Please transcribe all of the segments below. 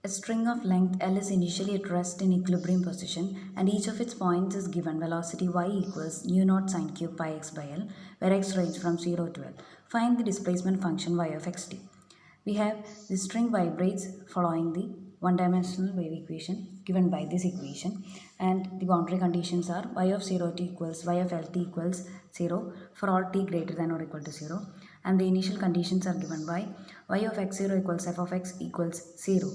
A string of length L is initially at rest in equilibrium position and each of its points is given velocity y equals nu naught sine cube pi x by L, where x range from 0 to L. Find the displacement function y of xt. We have the string vibrates following the one-dimensional wave equation given by this equation, and the boundary conditions are y of 0 t equals y of Lt equals 0 for all t greater than or equal to 0, and the initial conditions are given by y of x0 equals f of x equals 0.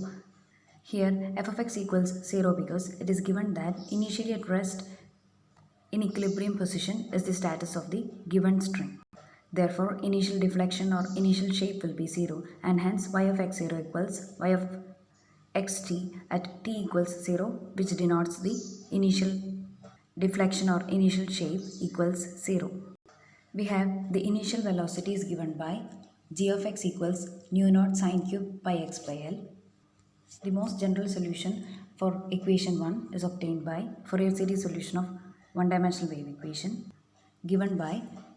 Here f of x equals 0 because it is given that initially at rest in equilibrium position is the status of the given string. Therefore, initial deflection or initial shape will be 0, and hence y of x0 equals y of xt at t equals 0, which denotes the initial deflection or initial shape equals 0. We have the initial velocity is given by g of x equals nu naught sine cube pi x by L. The most general solution for equation 1 is obtained by Fourier series solution of one-dimensional wave equation given by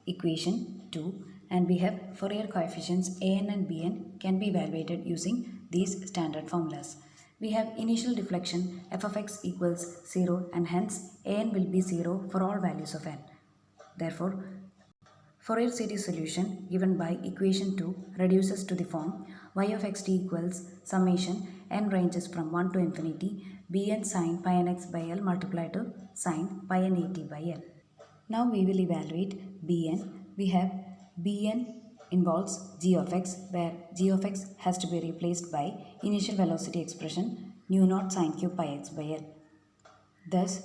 equation 2, and we have Fourier coefficients an and bn can be evaluated using these standard formulas. We have initial deflection f of x equals 0, and hence an will be 0 for all values of n. Therefore, Fourier series solution given by equation 2 reduces to the form y of xt equals summation n ranges from 1 to infinity bn sine pi n x by L multiplied to sine pi n at by L. Now we will evaluate bn. We have bn involves g of x, where g of x has to be replaced by initial velocity expression nu naught sine cube pi x by L. Thus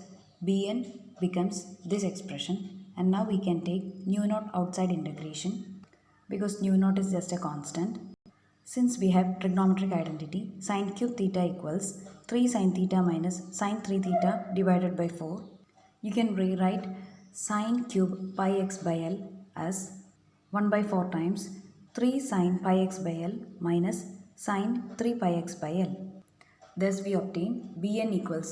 bn becomes this expression, and now we can take nu naught outside integration because nu naught is just a constant. Since we have trigonometric identity, sine cube theta equals 3 sine theta minus sine 3 theta divided by 4. You can rewrite sine cube pi x by L as 1 by 4 times 3 sine pi x by L minus sine 3 pi x by L. Thus we obtain bn equals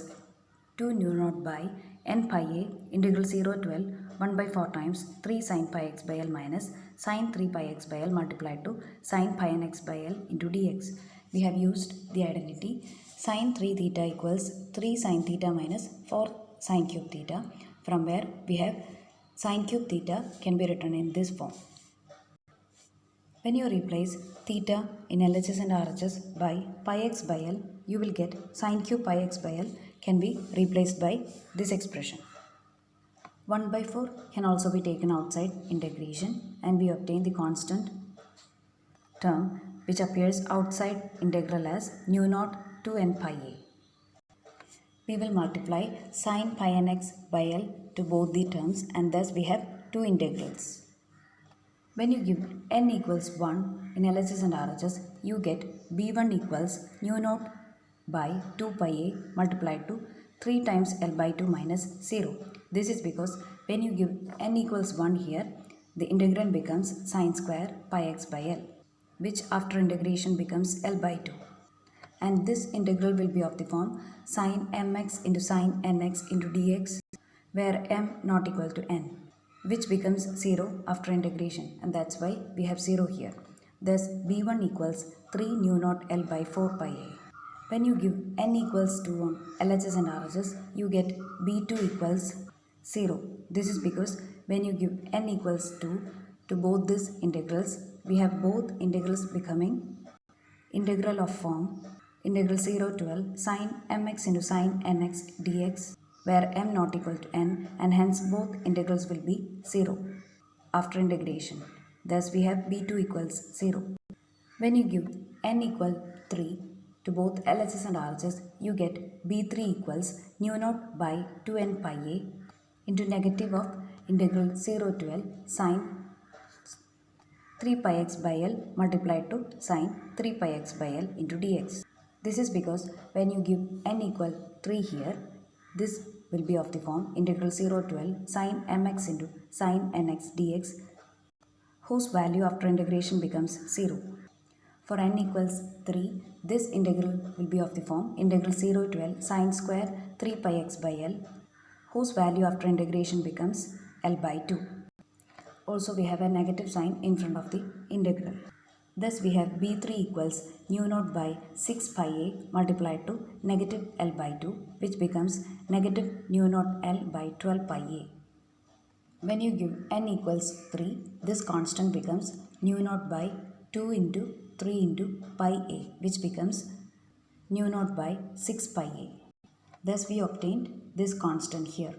2 nu naught by n pi a integral 0 to L 1 by 4 times 3 sine pi x by L minus sine 3 pi x by L multiplied to sine pi n x by L into dx. We have used the identity sine 3 theta equals 3 sine theta minus 4 sine cube theta, from where we have sine cube theta can be written in this form. When you replace theta in LHS and RHS by pi x by L, you will get sine cube pi x by L can be replaced by this expression. 1 by 4 can also be taken outside integration, and we obtain the constant term which appears outside integral as nu naught to n pi a. We will multiply sine pi n x by L to both the terms, and thus we have two integrals. When you give n equals 1 in LHS and RHS, you get b1 equals nu naught by 2 pi a multiplied to 3 times L by 2 minus 0. This is because when you give n equals 1 here, the integrand becomes sine square pi x by L, which after integration becomes L by 2. And this integral will be of the form sine mx into sine nx into dx, where m not equal to n, which becomes 0 after integration, and that's why we have 0 here. Thus b1 equals 3 nu naught L by 4 pi a. When you give n equals to on LHS and RHS, you get b2 equals 0. This is because when you give n equals 2 to both these integrals, we have both integrals becoming integral of form integral 0 to L sine mx into sine nx dx, where m not equal to n, and hence both integrals will be 0 after integration. Thus we have b2 equals 0. When you give n equal 3 to both LHS and RHS, you get b3 equals nu naught by 2n pi a into negative of integral 0 to L sine 3 pi x by L multiplied to sine 3 pi x by L into dx. This is because when you give n equal 3 here, this will be of the form integral 0 to L sine mx into sine nx dx, whose value after integration becomes 0. For n equals 3, this integral will be of the form integral 0 to L sine square 3 pi x by L, whose value after integration becomes L by 2. Also we have a negative sign in front of the integral. Thus we have b3 equals nu naught by 6 pi a multiplied to negative L by 2, which becomes negative nu naught L by 12 pi a. When you give n equals 3, this constant becomes nu naught by 2 into 3 into pi a, which becomes nu naught by 6 pi a. Thus we obtained this constant here.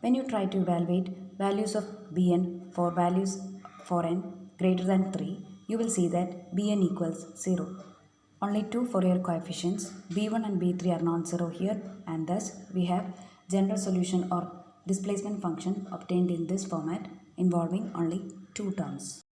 When you try to evaluate values of bn for values for n greater than 3, you will see that bn equals 0. Only two Fourier coefficients b1 and b3 are non-zero here, and thus we have general solution or displacement function obtained in this format involving only two terms.